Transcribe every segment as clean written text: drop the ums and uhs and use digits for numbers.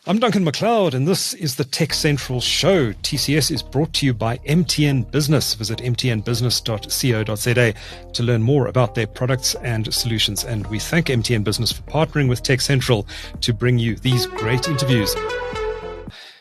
I'm Duncan McLeod, and this is the TechCentral Show. TCS is brought to you by MTN Business. Visit mtnbusiness.co.za to learn more about their products and solutions. And we thank MTN Business for partnering with TechCentral to bring you these great interviews.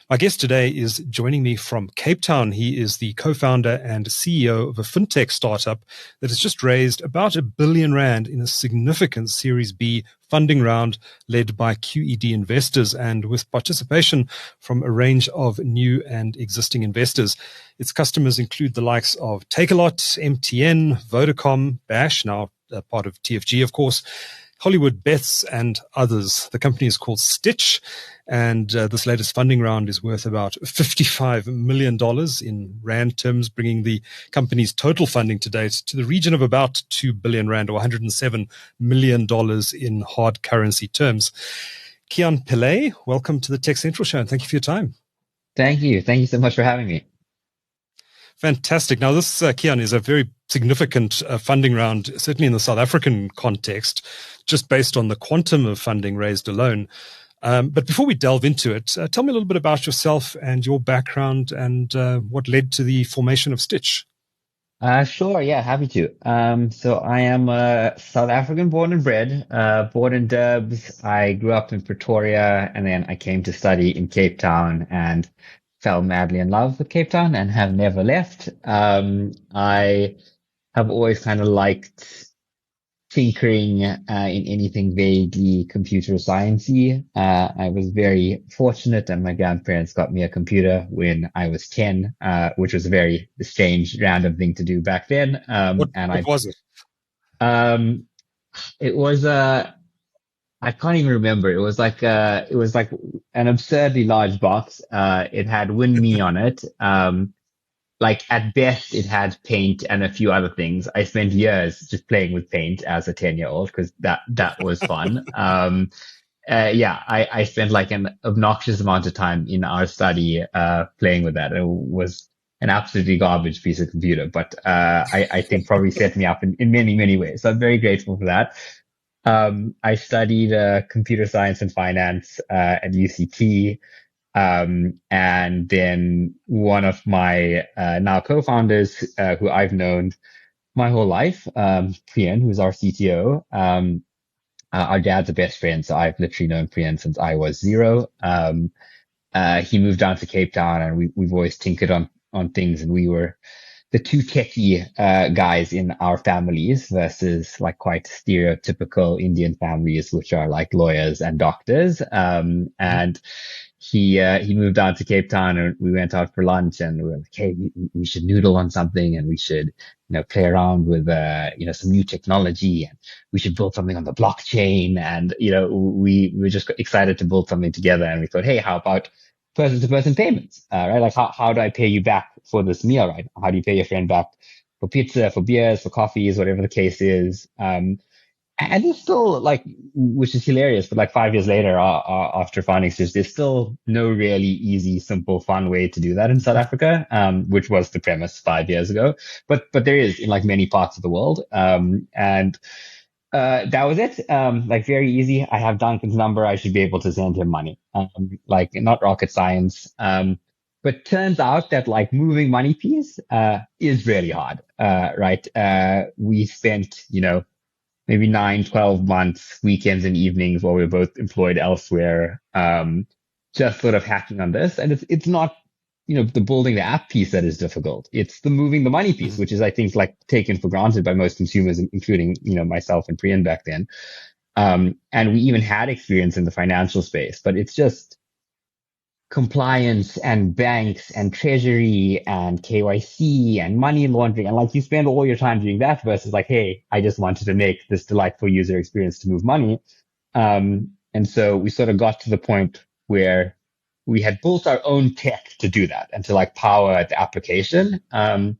My guest today is joining me from Cape Town. He is the co-founder and CEO of a fintech startup that has just raised about R1 billion in a significant Series B funding round led by QED Investors and with participation from a range of new and existing investors. Its customers include the likes of Takealot, MTN, Vodacom, Bash, now part of TFG, of course, Hollywood Bets, and others. The company is called Stitch, and this latest funding round is worth about $55 million in rand terms, bringing the company's total funding to date to the region of about R2 billion or $107 million in hard currency terms. Kiaan Pillay, welcome to the TechCentral Show, and thank you for your time. Thank you. Thank you so much for having me. Fantastic. Now, this, Kiaan, is a very significant funding round, certainly in the South African context, just based on the quantum of funding raised alone. But before we delve into it, tell me a little bit about yourself and your background and what led to the formation of Stitch. Sure. Yeah, happy to. So I am South African born and bred, born in Dubs. I grew up in Pretoria, and then I came to study in Cape Town and fell madly in love with Cape Town and have never left. I have always kind of liked tinkering in anything vaguely computer sciencey. I was very fortunate, and my grandparents got me a computer when I was 10, which was a very strange, random thing to do back then. What was it? It was I can't even remember. It was like an absurdly large box. It had WinMe on it. Like at best it had Paint and a few other things. I spent years just playing with Paint as a 10-year-old because that was fun. I spent like an obnoxious amount of time in our study, playing with that. It was an absolutely garbage piece of computer, but, I think probably set me up in many, many ways. So I'm very grateful for that. I studied, computer science and finance, at UCT. And then one of my, now co-founders, who I've known my whole life, Priyan, who's our CTO, our dad's a best friend. So I've literally known Priyan since I was 0. He moved down to Cape Town, and we've always tinkered on things, and we were the two techie, guys in our families versus like quite stereotypical Indian families, which are like lawyers and doctors. And he moved out to Cape Town, and we went out for lunch, and we were like, hey, we should noodle on something, and we should, play around with, some new technology, and we should build something on the blockchain. And, we were just excited to build something together. And we thought, hey, how about person to person payments? Right? Like how do I pay you back for this meal? Right? How do you pay your friend back for pizza, for beers, for coffees, whatever the case is? And it's still like, which is hilarious, but like 5 years later, after founding Stitch, there's still no really easy, simple, fun way to do that in South Africa, which was the premise 5 years ago. But there is in like many parts of the world. That was it. Like very easy. I have Duncan's number. I should be able to send him money. Like not rocket science. But turns out that like moving money piece, is really hard. Right. We spent, maybe 9-12 months, weekends and evenings while we were both employed elsewhere, just sort of hacking on this. And it's not, the building the app piece that is difficult. It's the moving the money piece, which is, I think, like taken for granted by most consumers, including, myself and Priyan back then. And we even had experience in the financial space, but it's just compliance and banks and treasury and KYC and money laundering. And like you spend all your time doing that versus like, hey, I just wanted to make this delightful user experience to move money. And so we sort of got to the point where we had built our own tech to do that and to like power the application. And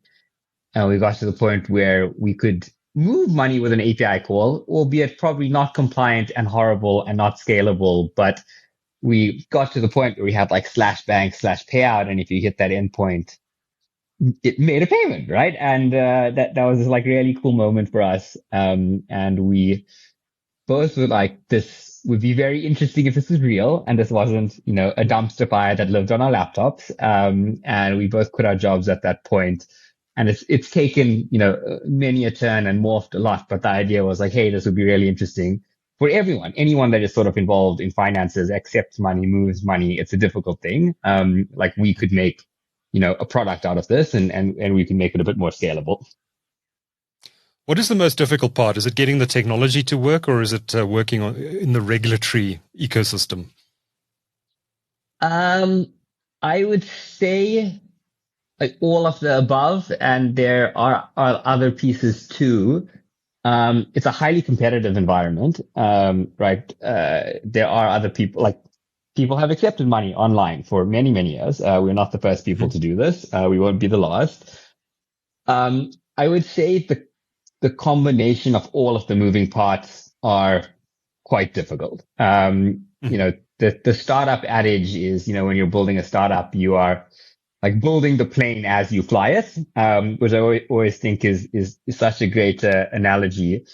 we got to the point where we could move money with an API call, albeit probably not compliant and horrible and not scalable, but we got to the point where we had like /bank/payout. And if you hit that endpoint, it made a payment, right? And that was like really cool moment for us. And we both were like, this would be very interesting if this was real and this wasn't, a dumpster fire that lived on our laptops. And we both quit our jobs at that point. And it's taken, many a turn and morphed a lot. But the idea was like, hey, this would be really interesting for everyone, anyone that is sort of involved in finances, accepts money, moves money. It's a difficult thing. Like we could make, a product out of this and we can make it a bit more scalable. What is the most difficult part? Is it getting the technology to work, or is it working in the regulatory ecosystem? I would say like all of the above, and there are other pieces too. It's a highly competitive environment, right? There are other people, like people have accepted money online for many, many years. We're not the first people to do this. We won't be the last. I would say the combination of all of the moving parts are quite difficult. The startup adage is, when you're building a startup, you are like building the plane as you fly it, which I always think is such a great analogy.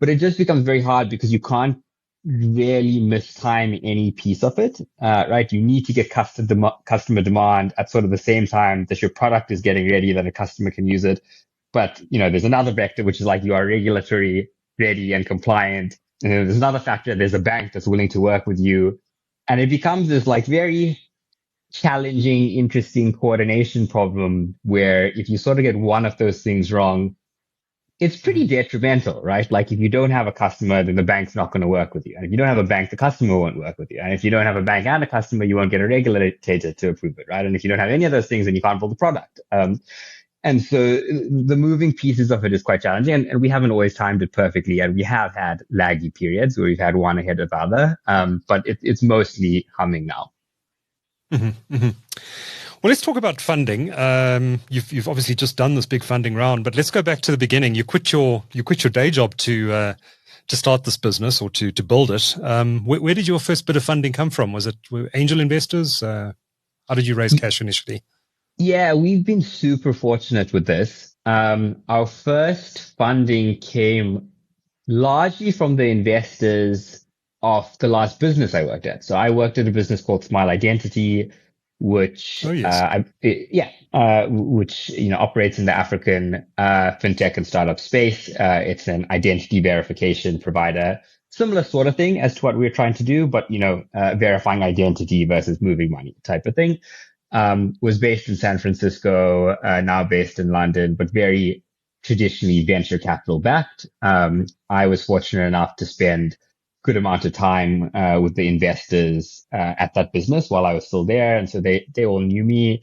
But it just becomes very hard because you can't really mistime any piece of it, right? You need to get customer demand at sort of the same time that your product is getting ready, that a customer can use it. But, there's another vector, which is like you are regulatory ready and compliant. And then there's another factor. There's a bank that's willing to work with you. And it becomes this like very challenging, interesting coordination problem where if you sort of get one of those things wrong, it's pretty detrimental, right? Like if you don't have a customer, then the bank's not going to work with you. And if you don't have a bank, the customer won't work with you. And if you don't have a bank and a customer, you won't get a regulator to approve it, right? And if you don't have any of those things, then you can't build the product. And so the moving pieces of it is quite challenging, and we haven't always timed it perfectly. And we have had laggy periods where we've had one ahead of the other. But it's mostly humming now. Mm-hmm, mm-hmm. Well, let's talk about funding. You've obviously just done this big funding round, but let's go back to the beginning. You quit your day job to start this business or to build it. Where did your first bit of funding come from? Was it angel investors? How did you raise cash initially? Yeah, we've been super fortunate with this. Our first funding came largely from the investors of the last business I worked at. So I worked at a business called Smile Identity, which, which, operates in the African, fintech and startup space. It's an identity verification provider, similar sort of thing as to what we're trying to do, but, verifying identity versus moving money type of thing. Was based in San Francisco, now based in London, but very traditionally venture capital backed. I was fortunate enough to spend good amount of time with the investors at that business while I was still there. And so they all knew me.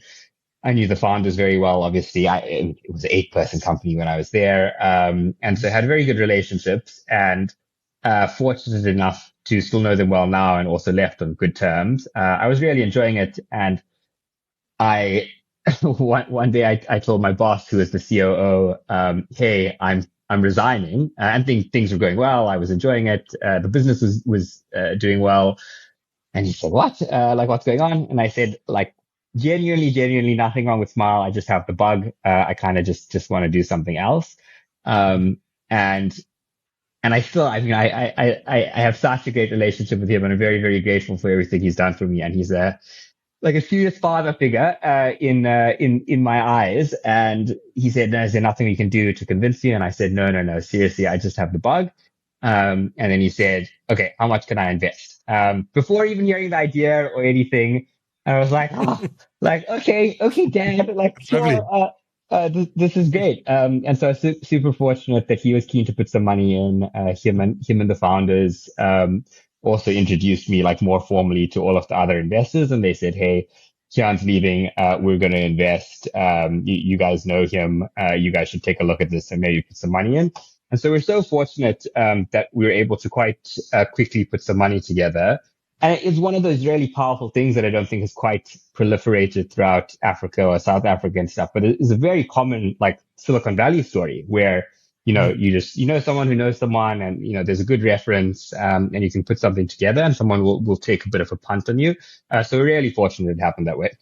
I knew the founders very well. Obviously, it was an 8-person company when I was there. And so I had very good relationships and fortunate enough to still know them well now and also left on good terms. I was really enjoying it. And one day I told my boss, who was the COO, hey, I'm resigning. And things were going well. I was enjoying it. The business was doing well. And he said, what? What's going on? And I said, like, genuinely nothing wrong with Smile. I just have the bug. I kind of just want to do something else. And I still, I have such a great relationship with him, and I'm very, very grateful for everything he's done for me. And he's a serious father figure, in my eyes. And he said, no, is there nothing we can do to convince you? And I said, no, seriously, I just have the bug. And then he said, okay, how much can I invest? Before even hearing the idea or anything, I was like, okay, Dad, sure, this is great. And so I was super fortunate that he was keen to put some money in. Him and the founders, also introduced me more formally to all of the other investors, and they said, hey, Kiaan's leaving. We're going to invest. You guys know him. You guys should take a look at this and maybe put some money in. And so we're so fortunate that we were able to quite quickly put some money together. And it's one of those really powerful things that I don't think has quite proliferated throughout Africa or South Africa and stuff, but it is a very common Silicon Valley story where you know someone who knows someone, and there's a good reference, and you can put something together, and someone will take a bit of a punt on you. So we're really fortunate it happened that way.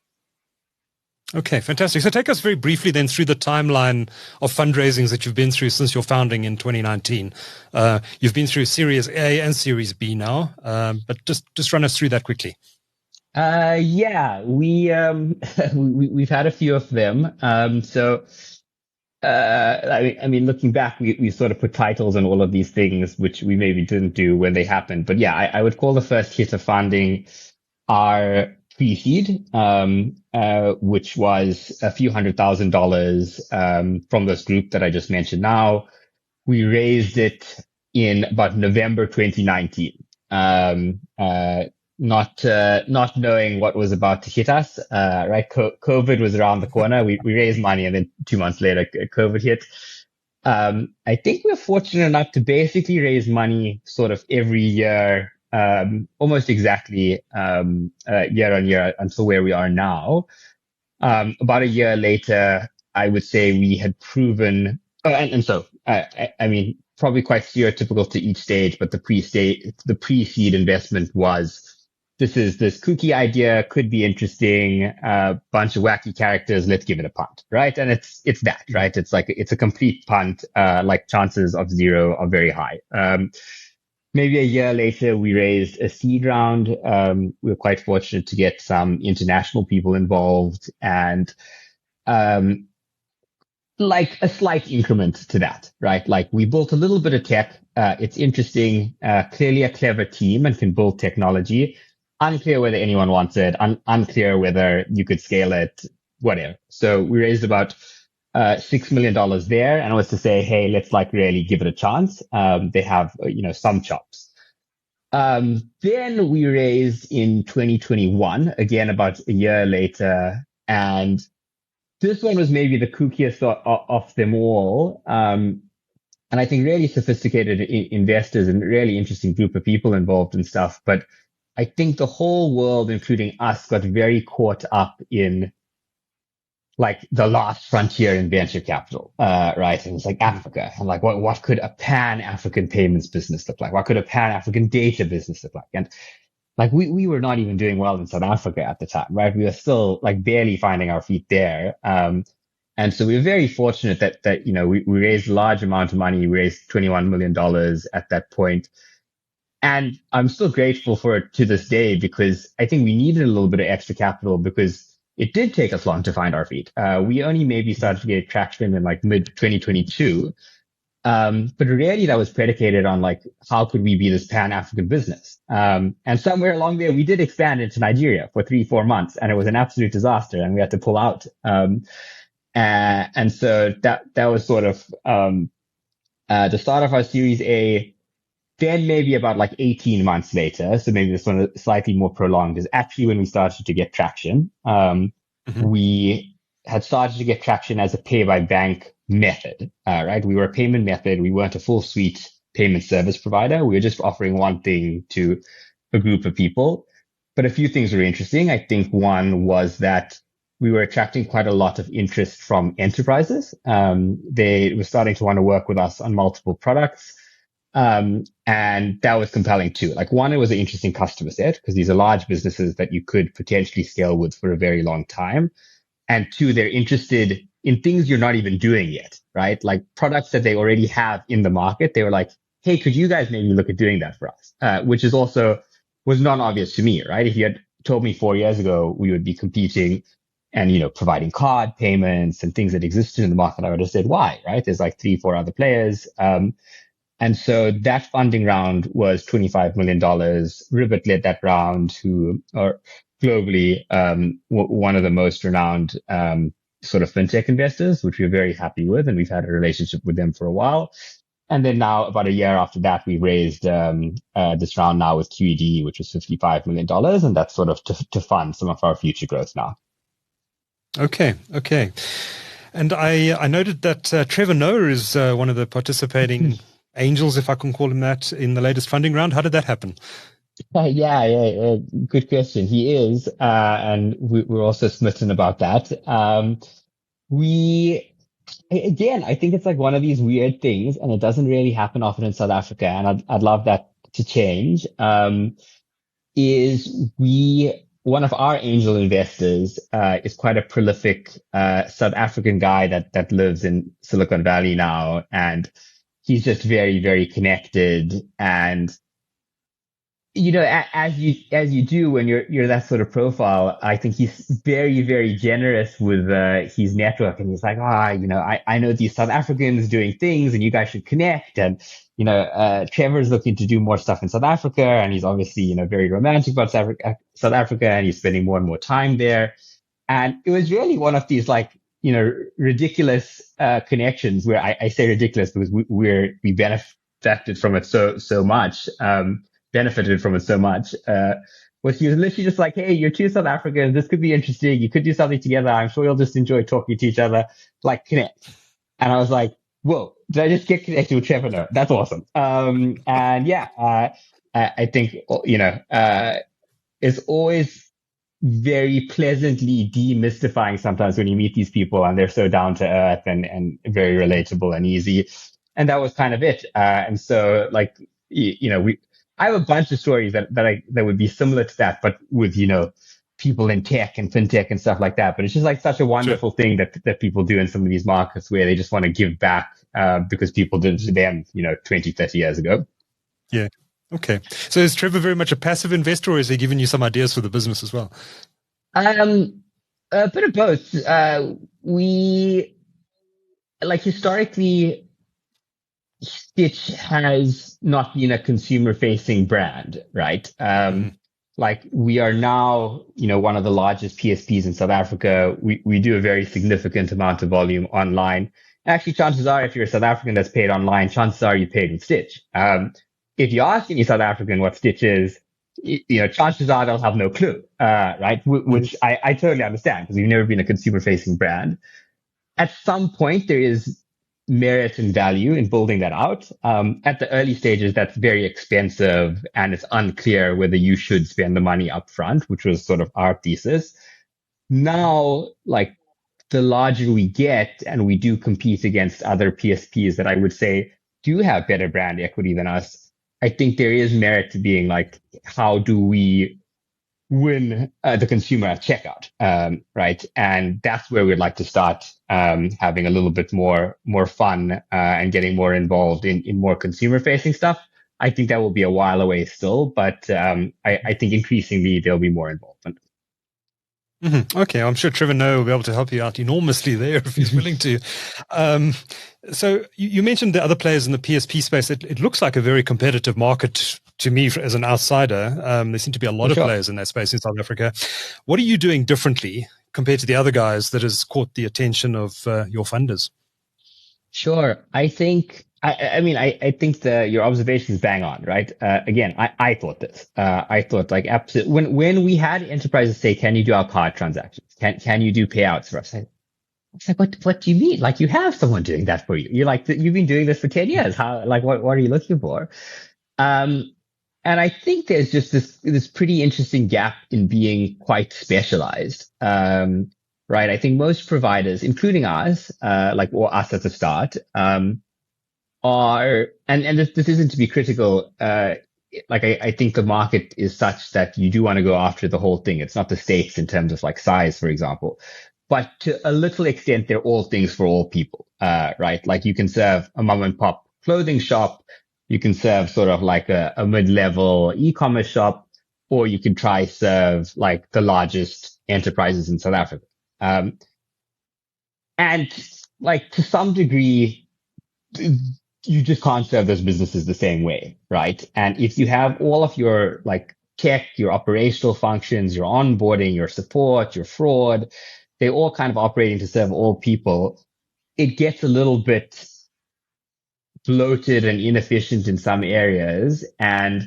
Okay, fantastic. So take us very briefly then through the timeline of fundraisings that you've been through since your founding in 2019. You've been through Series A and Series B now, but just run us through that quickly. Yeah, we've had a few of them. I mean, looking back, we sort of put titles on all of these things, which we maybe didn't do when they happened. But yeah, I would call the first hit of funding our pre-seed, which was a few $100,000 from this group that I just mentioned. Now we raised it in about November 2019. Not knowing what was about to hit us, right? COVID was around the corner. We raised money, and then 2 months later, COVID hit. I think we're fortunate enough to basically raise money sort of every year, almost exactly, year on year until where we are now. About a year later, I would say we had proven, I mean, probably quite stereotypical to each stage, but the pre-seed investment was, this kooky idea could be interesting, bunch of wacky characters, let's give it a punt, right? And it's that, right? It's like, it's a complete punt, like chances of zero are very high. Maybe a year later, we raised a seed round. We were quite fortunate to get some international people involved, and like a slight increment to that, right? Like we built a little bit of tech. It's interesting, clearly a clever team and can build technology. Unclear whether anyone wants it, unclear whether you could scale it, whatever. So we raised about $6 million there, and it was to say, hey, let's like really give it a chance. They have, some chops. Then we raised in 2021, again, about a year later. And this one was maybe the kookiest of them all. And I think really sophisticated investors and really interesting group of people involved and stuff. But I think the whole world, including us, got very caught up in like the last frontier in venture capital, right? And it's like Africa, and like what could a pan-African payments business look like? What could a pan-African data business look like? And like we were not even doing well in South Africa at the time, right? We were still like barely finding our feet there. And so we were very fortunate that we raised a large amount of money. We raised $21 million at that point. And I'm still grateful for it to this day, because I think we needed a little bit of extra capital, because it did take us long to find our feet. We only maybe started to get traction in like mid 2022. But really that was predicated on like, how could we be this pan-African business? And somewhere along there, we did expand into Nigeria for 3-4 months, and it was an absolute disaster, and we had to pull out. And so that was sort of, the start of our Series A. Then maybe about like 18 months later, so maybe this one is slightly more prolonged, is actually when we started to get traction. We had started to get traction as a pay by bank method, right? We were a payment method. We weren't a full suite payment service provider. We were just offering one thing to a group of people. But a few things were interesting. I think one was that we were attracting quite a lot of interest from enterprises. They were starting to want to work with us on multiple products. And that was compelling too. Like one, it was an interesting customer set, because these are large businesses that you could potentially scale with for a very long time. And two, they're interested in things you're not even doing yet, right? Like products that they already have in the market. They were like, hey, could you guys maybe look at doing that for us? Which is also was non-obvious to me, right? If you had told me 4 years ago, we would be competing and, providing card payments and things that existed in the market, I would have said, why, right? There's like 3-4 other players. And so that funding round was $25 million. Rivet led that round, who are globally one of the most renowned sort of fintech investors, which we're very happy with. And we've had a relationship with them for a while. And then now, about a year after that, we raised this round now with QED, which was $55 million. And that's sort of to fund some of our future growth now. Okay. And I noted that Trevor Noah is one of the participating angels, if I can call him that, in the latest funding round. How did that happen? Yeah. Good question. He is, and we're also smitten about that. I think it's like one of these weird things, and it doesn't really happen often in South Africa, and I'd love that to change. Is we one of our angel investors is quite a prolific South African guy that lives in Silicon Valley now, and he's just very, very connected. And as you do when you're that sort of profile, I think he's very, very generous with his network, and he's like, I know these South Africans doing things, and you guys should connect. And Trevor's looking to do more stuff in South Africa, and he's obviously very romantic about South Africa, and he's spending more and more time there. And it was really one of these ridiculous connections where I say ridiculous because we benefited from it so much. Benefited from it so much, was he was literally just like, hey, you're two South Africans. This could be interesting. You could do something together. I'm sure you'll just enjoy talking to each other. Like, connect. And I was like, whoa, did I just get connected with Trevor Noah? That's awesome. And yeah, I think, it's always very pleasantly demystifying sometimes when you meet these people and they're so down to earth and very relatable and easy. And that was kind of it. And so I have a bunch of stories that would be similar to that, but with, people in tech and fintech and stuff like that. But it's just like such a wonderful thing that people do in some of these markets where they just want to give back, because people did it to them, 20, 30 years ago. Yeah. Okay. So is Trevor very much a passive investor, or is he giving you some ideas for the business as well? A bit of both. We historically, Stitch has not been a consumer-facing brand, right? We are now, one of the largest PSPs in South Africa. We do a very significant amount of volume online. Actually, chances are, if you're a South African that's paid online, chances are you paid with Stitch. If you ask any South African what Stitch is, chances are they'll have no clue, right? Which I totally understand, because we've never been a consumer-facing brand. At some point, there is merit and value in building that out. At the early stages, that's very expensive, and it's unclear whether you should spend the money up front, which was sort of our thesis. Now, the larger we get, and we do compete against other PSPs that I would say do have better brand equity than us, I think there is merit to being how do we win the consumer at checkout, right? And that's where we'd like to start having a little bit more fun and getting more involved in more consumer-facing stuff. I think that will be a while away still, but I think increasingly there'll be more involvement. Mm-hmm. Okay, I'm sure Trevor Noah will be able to help you out enormously there if he's willing to. So you mentioned the other players in the PSP space. It looks like a very competitive market to me as an outsider. There seem to be a lot of players in that space in South Africa. What are you doing differently compared to the other guys that has caught the attention of your funders? Sure. I think your observation is bang on, right? Again, I thought this. I thought absolutely when we had enterprises say, can you do our card transactions? Can you do payouts for us? I was like, what do you mean? You have someone doing that for you. You've been doing this for 10 years. How, what are you looking for? And I think there's just this pretty interesting gap in being quite specialized. Right. I think most providers, including ours, or us at the start, are, and this isn't to be critical, I think the market is such that you do want to go after the whole thing. It's not the stakes in terms of size, for example, but to a little extent, they're all things for all people, right? You can serve a mom and pop clothing shop. You can serve sort of a mid-level e-commerce shop, or you can try serve the largest enterprises in South Africa. And to some degree, you just can't serve those businesses the same way, right? And if you have all of your tech, your operational functions, your onboarding, your support, your fraud, they're all kind of operating to serve all people, it gets a little bit bloated and inefficient in some areas. And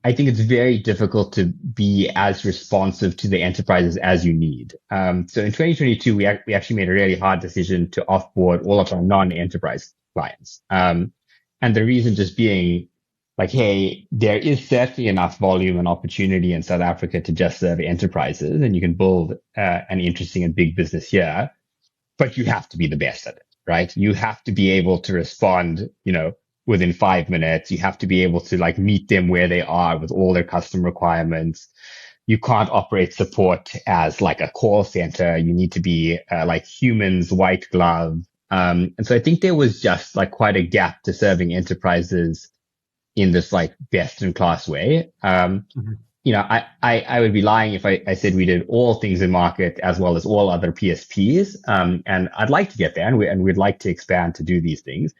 I think it's very difficult to be as responsive to the enterprises as you need. So in 2022, we actually made a really hard decision to offboard all of our non-enterprise clients. And the reason just being hey, there is certainly enough volume and opportunity in South Africa to just serve enterprises, and you can build an interesting and big business here, but you have to be the best at it, right? You have to be able to respond, within 5 minutes. You have to be able to meet them where they are with all their custom requirements. you can't operate support as like a call center. You need to be like humans, white glove. And so I think there was just like quite a gap to serving enterprises in this like best in class way. I would be lying if I said we did all things in market as well as all other PSPs. And I'd like to get there and we'd like to expand to do these things.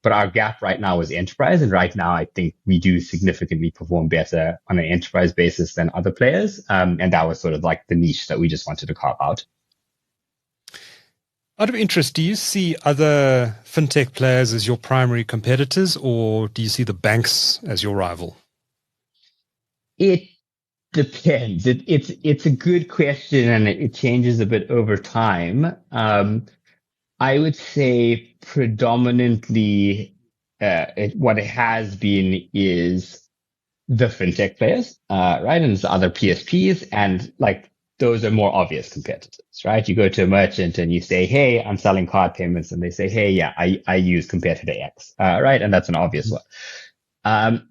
But our gap right now is enterprise. And right now, I think we do significantly perform better on an enterprise basis than other players. And that was sort of like the niche that we just wanted to carve out. Out of interest, do you see other fintech players as your primary competitors, or do you see the banks as your rival? It depends. It's a good question, and it changes a bit over time. I would say predominantly what it has been is the fintech players, right? And it's other PSPs, and like those are more obvious competitors, right? You go to a merchant and you say, "Hey, I'm selling card payments," and they say, "Hey, yeah, I use competitor X," right? And that's an obvious one.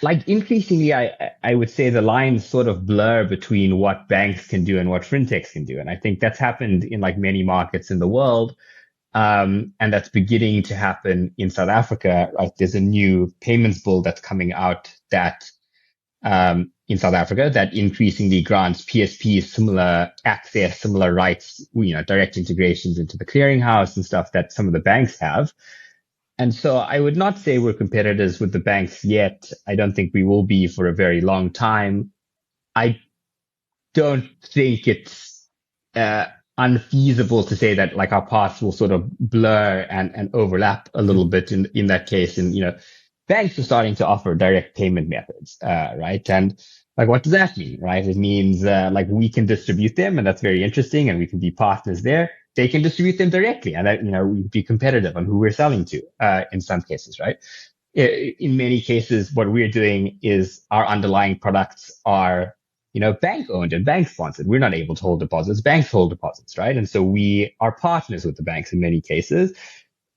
Like increasingly, I would say the lines sort of blur between what banks can do and what fintechs can do. And I think that's happened in like many markets in the world. And that's beginning to happen in South Africa, right? There's a new payments bill that's coming out that, in South Africa that increasingly grants PSPs similar access, similar rights, direct integrations into the clearinghouse and stuff that some of the banks have. And so I would not say we're competitors with the banks yet. I don't think we will be for a very long time. I don't think it's unfeasible to say that like our paths will sort of blur and overlap a little bit in that case. And, banks are starting to offer direct payment methods, right? And like, what does that mean, right? It means like we can distribute them, and that's very interesting, and we can be partners there. They can distribute them directly, and that, we'd be competitive on who we're selling to, in some cases, right? In many cases, what we're doing is our underlying products are, bank owned and bank sponsored. We're not able to hold deposits. Banks hold deposits, right? And so we are partners with the banks in many cases,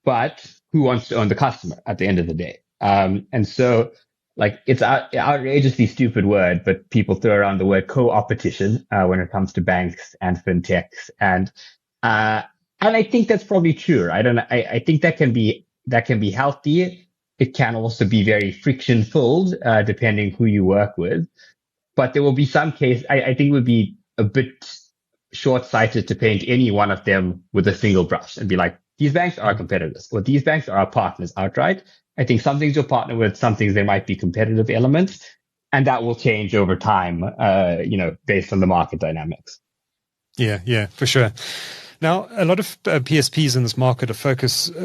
but who wants to own the customer at the end of the day? And so like it's an outrageously stupid word, but people throw around the word co-opetition, when it comes to banks and fintechs. And I think that's probably true. I think that can be healthy. It can also be very friction filled, depending who you work with. But there will be some case, I think it would be a bit short sighted to paint any one of them with a single brush and be like, these banks are our competitors or these banks are our partners outright. I think some things you'll partner with, some things there might be competitive elements, and that will change over time, based on the market dynamics. Yeah, for sure. Now, a lot of PSPs in this market are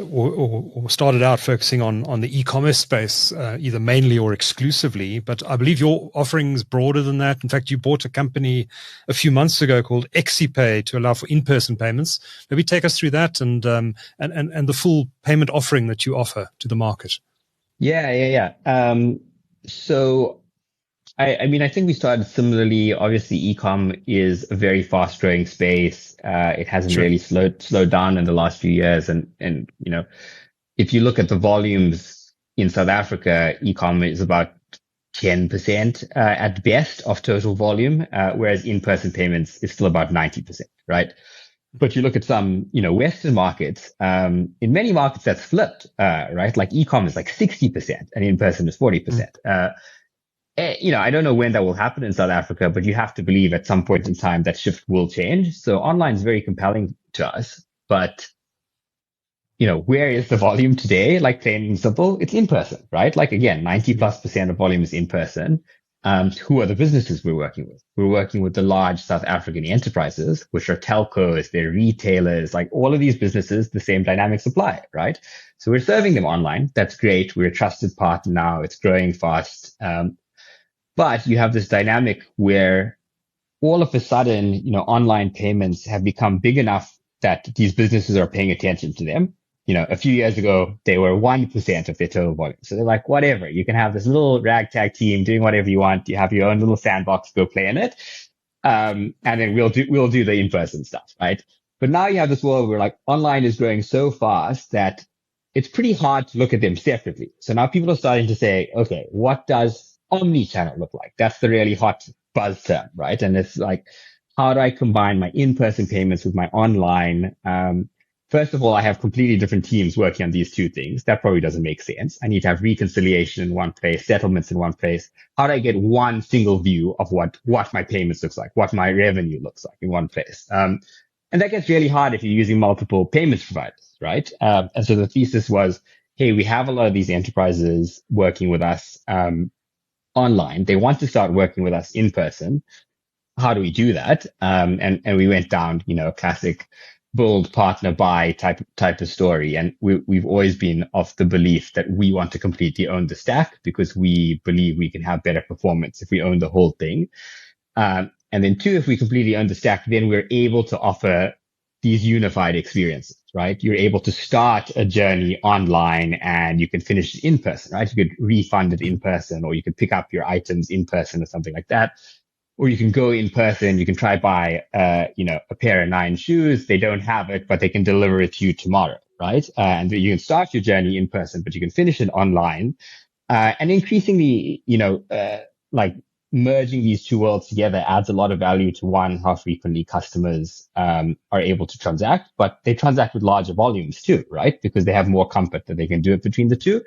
or started out focusing on the e-commerce space, either mainly or exclusively. But I believe your offering is broader than that. In fact, you bought a company a few months ago called ExiPay to allow for in-person payments. Maybe take us through that and the full payment offering that you offer to the market. Yeah. So I think we started similarly. Obviously, e-com is a very fast growing space. It hasn't really slowed down in the last few years. And, if you look at the volumes in South Africa, e-com is about 10%, at best of total volume, whereas in-person payments is still about 90%, right? But you look at some, Western markets, in many markets that's flipped, right? Like e-com is like 60% and in-person is 40%. I don't know when that will happen in South Africa, but you have to believe at some point in time that shift will change. So online is very compelling to us, but where is the volume today? Like plain and simple, it's in person, right? Like again, 90+% of volume is in person. Who are the businesses we're working with? We're working with the large South African enterprises, which are telcos, they're retailers, like all of these businesses, the same dynamics apply, right? So we're serving them online. That's great. We're a trusted partner now. It's growing fast. But you have this dynamic where all of a sudden, online payments have become big enough that these businesses are paying attention to them. A few years ago, they were 1% of their total volume. So they're like, whatever, you can have this little ragtag team doing whatever you want. You have your own little sandbox, go play in it. And then we'll do the in-person stuff, right? But now you have this world where like online is growing so fast that it's pretty hard to look at them separately. So now people are starting to say, okay, what does omni-channel look like? That's the really hot buzz term, right? And it's like, how do I combine my in-person payments with my online? First of all, I have completely different teams working on these two things. That probably doesn't make sense. I need to have reconciliation in one place, settlements in one place. How do I get one single view of what my payments looks like, what my revenue looks like in one place? And that gets really hard if you're using multiple payments providers, right? And so the thesis was, hey, we have a lot of these enterprises working with us online. They want to start working with us in person. How do we do that? And we went down, classic build, partner, buy type of story. And we've always been of the belief that we want to completely own the stack because we believe we can have better performance if we own the whole thing. And then two, if we completely own the stack, then we're able to offer these unified experiences, right? You're able to start a journey online and you can finish it in person, right? You could refund it in person, or you could pick up your items in person or something like that. Or you can go in person, you can try buy, a pair of 9 shoes. They don't have it, but they can deliver it to you tomorrow, right? And you can start your journey in person, but you can finish it online. And increasingly, like merging these two worlds together adds a lot of value to one, how frequently customers, are able to transact, but they transact with larger volumes too, right? Because they have more comfort that they can do it between the two.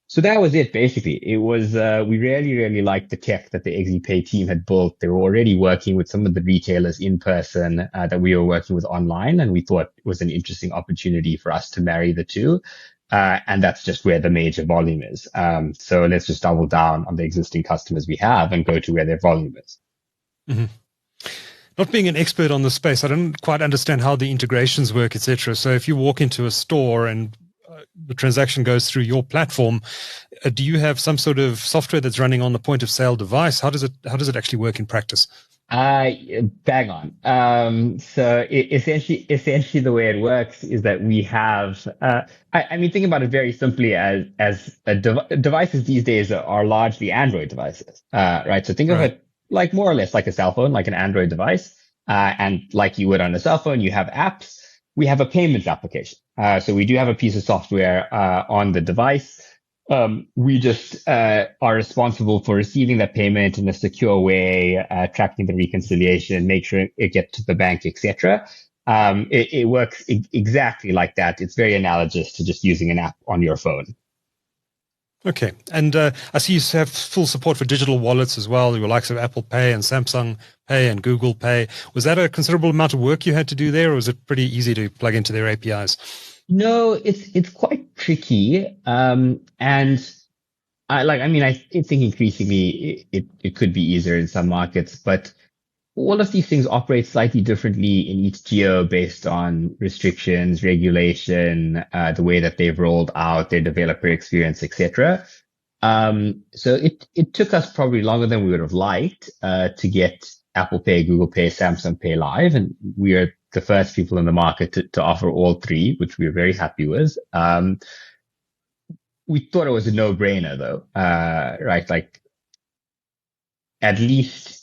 So that was it, basically. It was, we really, really liked the tech that the ExePay team had built. They were already working with some of the retailers in person that we were working with online. And we thought it was an interesting opportunity for us to marry the two. And that's just where the major volume is. So let's just double down on the existing customers we have and go to where their volume is. Mm-hmm. Not being an expert on the space, I don't quite understand how the integrations work, etc. So if you walk into a store and the transaction goes through your platform, do you have some sort of software that's running on the point of sale device? How does it actually work in practice? Bang on. So essentially the way it works is that we have, think about it very simply as devices these days are largely Android devices, right? So think of it like more or less like a cell phone, like an Android device. And like you would on a cell phone, you have apps. We have a payments application. So we do have a piece of software on the device. We just are responsible for receiving that payment in a secure way, tracking the reconciliation, make sure it gets to the bank, etc. It works exactly like that. It's very analogous to just using an app on your phone. Okay. And I see you have full support for digital wallets as well, your likes of Apple Pay and Samsung Pay and Google Pay. Was that a considerable amount of work you had to do there, or was it pretty easy to plug into their APIs? No, it's quite tricky. I think increasingly it could be easier in some markets, but all of these things operate slightly differently in each geo based on restrictions, regulation, the way that they've rolled out their developer experience, etc. So it took us probably longer than we would have liked to get Apple Pay, Google Pay, Samsung Pay live, and we are the first people in the market to offer all three, which we are very happy with. We thought it was a no-brainer though, right? Like at least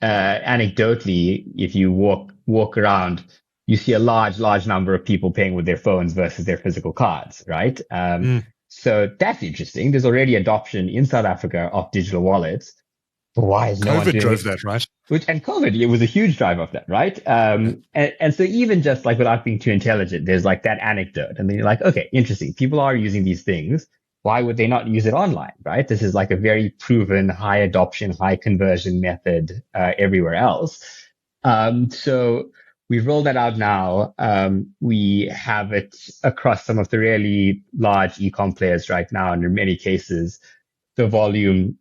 anecdotally, if you walk around, you see a large number of people paying with their phones versus their physical cards, right? So that's interesting. There's already adoption in South Africa of digital wallets. But why is no one doing it? COVID drove that, right? And COVID, it was a huge drive of that, right? And so even just like without being too intelligent, there's like that anecdote. And then you're like, okay, interesting. People are using these things. Why would they not use it online, right? This is like a very proven high adoption, high conversion method everywhere else. So we've rolled that out now. We have it across some of the really large e-com players right now. And in many cases, the volume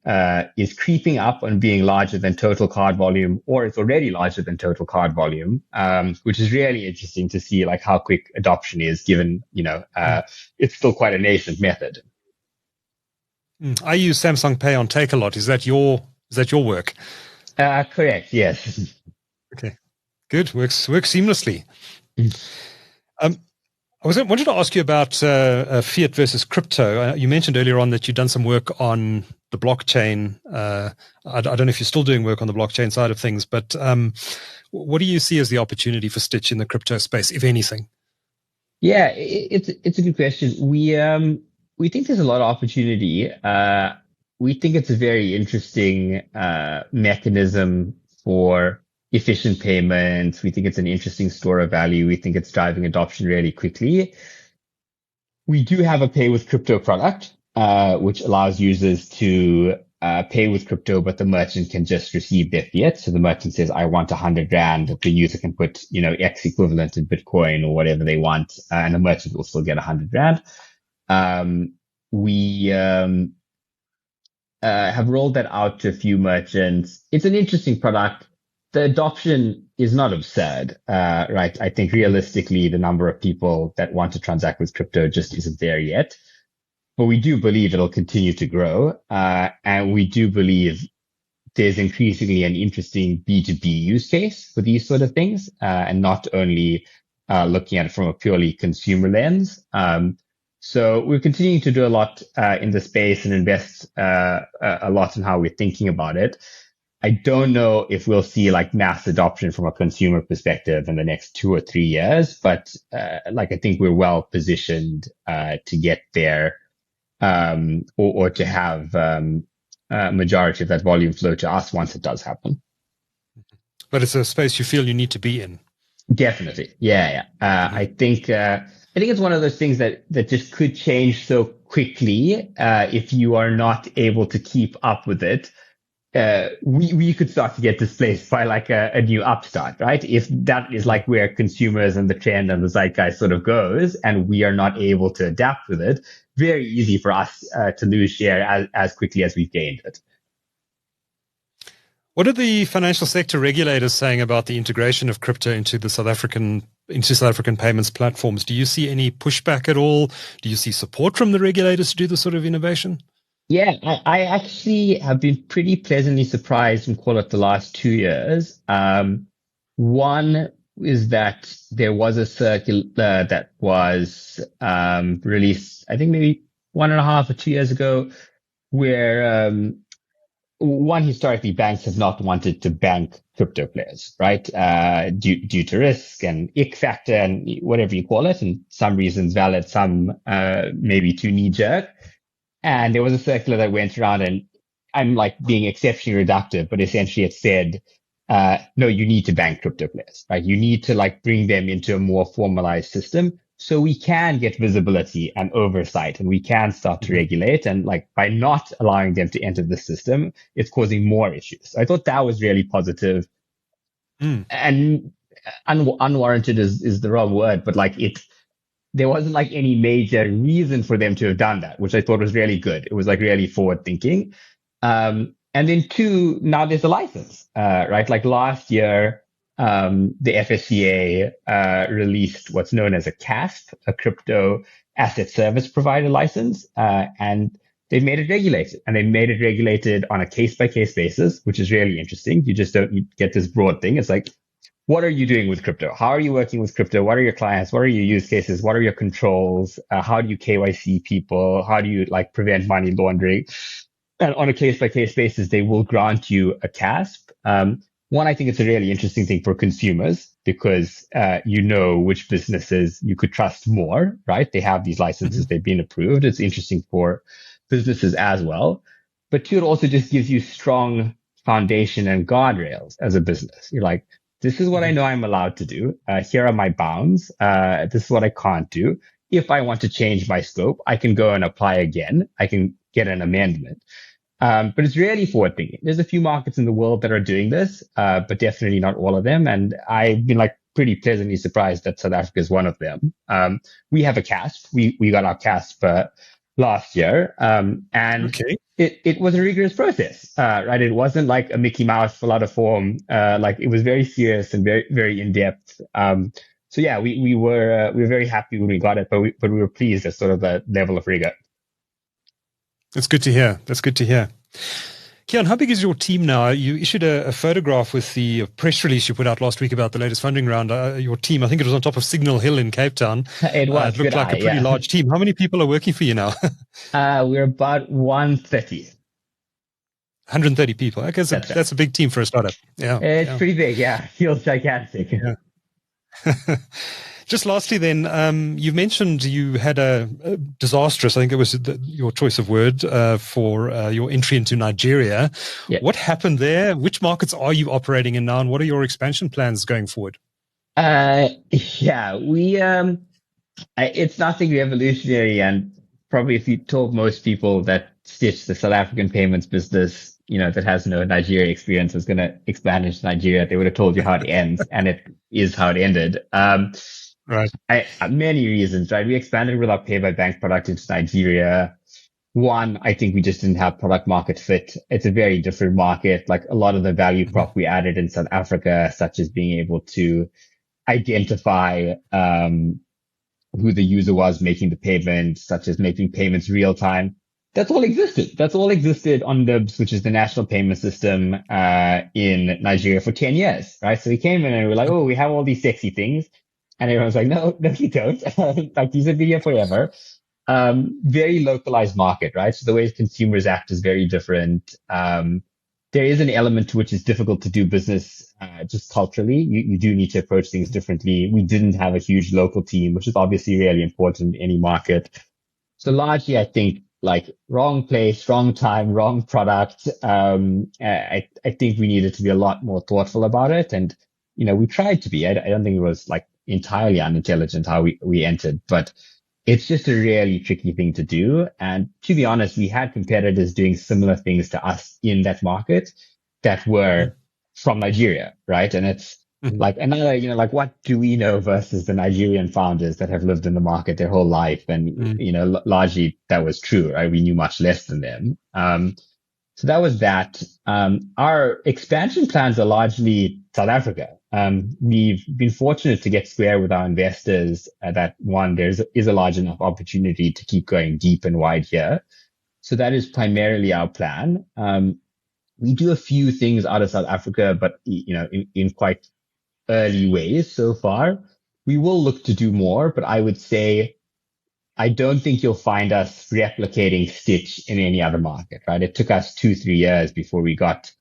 is creeping up on being larger than total card volume, or it's already larger than total card volume, which is really interesting to see like how quick adoption is given, it's still quite a nascent method. I use Samsung Pay on Takealot. Is that your work? Correct. Yes. Okay. Good. Works seamlessly. I wanted to ask you about fiat versus crypto. You mentioned earlier on that you've done some work on the blockchain. I don't know if you're still doing work on the blockchain side of things, but what do you see as the opportunity for Stitch in the crypto space, if anything? Yeah, it's a good question. We think there's a lot of opportunity. we think it's a very interesting mechanism for efficient payments. We think it's an interesting store of value. We think it's driving adoption really quickly. We do have a pay with crypto product, which allows users to pay with crypto, but the merchant can just receive their fiat. So the merchant says, I want 100 Rand. The user can put, X equivalent in Bitcoin or whatever they want. And the merchant will still get 100 Rand. We have rolled that out to a few merchants. It's an interesting product. The adoption is not absurd, right? I think realistically, the number of people that want to transact with crypto just isn't there yet. But we do believe it'll continue to grow. And we do believe there's increasingly an interesting B2B use case for these sort of things, and not only looking at it from a purely consumer lens. So we're continuing to do a lot in the space and invest a lot in how we're thinking about it. I don't know if we'll see like mass adoption from a consumer perspective in the next 2 or 3 years, but I think we're well positioned to get there, or to have majority of that volume flow to us once it does happen. But it's a space you feel you need to be in. Definitely, yeah. I think it's one of those things that just could change so quickly if you are not able to keep up with it. We could start to get displaced by like a new upstart, right? If that is like where consumers and the trend and the zeitgeist sort of goes, and we are not able to adapt with it, very easy for us to lose share as quickly as we've gained it. What are the financial sector regulators saying about the integration of crypto into South African payments platforms? Do you see any pushback at all? Do you see support from the regulators to do this sort of innovation? Yeah, I actually have been pretty pleasantly surprised in call it the last 2 years. One is that there was a circular that was released, I think maybe 1.5 or 2 years ago, where one, historically, banks have not wanted to bank crypto players, right? Due to risk and ick factor and whatever you call it, and some reasons valid, some maybe too knee jerk. And there was a circular that went around, and I'm like being exceptionally reductive, but essentially it said, no, you need to bank crypto players, right? You need to like bring them into a more formalized system so we can get visibility and oversight, and we can start to regulate. And like by not allowing them to enter the system, it's causing more issues. So I thought that was really positive. And unwarranted is the wrong word, but like there wasn't like any major reason for them to have done that, which I thought was really good. It was like really forward thinking. And then two, now there's a license, right? Like last year, the FSCA released what's known as a CASP, a crypto asset service provider license, and they've made it regulated. And they made it regulated on a case-by-case basis, which is really interesting. You just don't get this broad thing. It's like, what are you doing with crypto? How are you working with crypto? What are your clients? What are your use cases? What are your controls? How do you KYC people? How do you like prevent money laundering? And on a case-by-case basis, they will grant you a CASP. One, I think it's a really interesting thing for consumers because which businesses you could trust more, right? They have these licenses, they've been approved. It's interesting for businesses as well. But two, it also just gives you strong foundation and guardrails as a business. You're like, this is what I know I'm allowed to do. Here are my bounds. This is what I can't do. If I want to change my scope, I can go and apply again. I can get an amendment. But it's really forward thinking. There's a few markets in the world that are doing this, but definitely not all of them. And I've been like pretty pleasantly surprised that South Africa is one of them. We have a CASP. We got our CASP last year. And it was a rigorous process, right? It wasn't like a Mickey Mouse fill out a form. Like it was very serious and very, very in depth. So yeah, we were very happy when we got it, but we were pleased at sort of the level of rigor. That's good to hear. Kiaan, how big is your team now? You issued a photograph with the press release you put out last week about the latest funding round. Your team, I think it was on top of Signal Hill in Cape Town. It was. It looked like a pretty large team. How many people are working for you now? We're about 130. 130 people. Okay, so that's a big team for a startup. Yeah, it's pretty big. Yeah, feels gigantic. Yeah. Just lastly then, you mentioned you had a disastrous, I think it was your choice of word, for your entry into Nigeria. Yeah. What happened there? Which markets are you operating in now, and what are your expansion plans going forward? It's nothing revolutionary, and probably if you told most people that Stitch, the South African payments business, that has no Nigeria experience, is going to expand into Nigeria, they would have told you how it ends, and it is how it ended. Right. Many reasons, right? We expanded with our pay by bank product into Nigeria. One, I think we just didn't have product market fit. It's a very different market. Like a lot of the value prop we added in South Africa, such as being able to identify who the user was making the payment, such as making payments real time. That's all existed. That's all existed on NIBS, which is the national payment system in Nigeria for 10 years, right? So we came in and we were like, oh, we have all these sexy things. And everyone's like, no, you don't. Like these have been here forever. Very localized market, right? So the way consumers act is very different. There is an element to which is difficult to do business just culturally. You do need to approach things differently. We didn't have a huge local team, which is obviously really important in any market. So largely, I think like wrong place, wrong time, wrong product. I think we needed to be a lot more thoughtful about it. And, we tried to be. I don't think it was like entirely unintelligent how we entered, but it's just a really tricky thing to do. And to be honest, we had competitors doing similar things to us in that market that were from Nigeria, right? And it's like another, like what do we know versus the Nigerian founders that have lived in the market their whole life? And, largely that was true, right? We knew much less than them. So that was that. Our expansion plans are largely South Africa. We've been fortunate to get square with our investors that one, is a large enough opportunity to keep going deep and wide here. So that is primarily our plan. We do a few things out of South Africa, but, in quite early ways so far. We will look to do more, but I would say I don't think you'll find us replicating Stitch in any other market, right? It took us 2-3 years before we got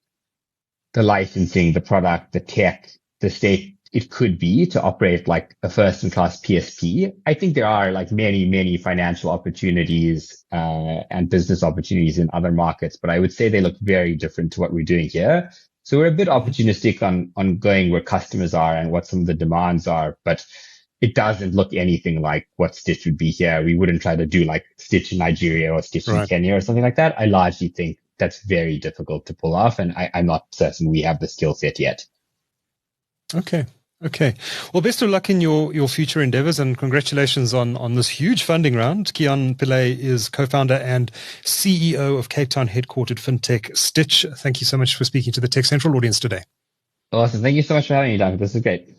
the licensing, the product, the tech, the state it could be to operate like a first-in-class PSP. I think there are like many, many financial opportunities and business opportunities in other markets, but I would say they look very different to what we're doing here. So we're a bit opportunistic on going where customers are and what some of the demands are, but it doesn't look anything like what Stitch would be here. We wouldn't try to do like Stitch in Nigeria or Stitch in Kenya or something like that. I largely think that's very difficult to pull off, and I'm not certain we have the skill set yet. Okay. Well, best of luck in your future endeavors, and congratulations on this huge funding round. Kiaan Pillay is co-founder and CEO of Cape Town headquartered fintech Stitch. Thank you so much for speaking to the TechCentral audience today. Awesome. Thank you so much for having me, Duncan. This is great.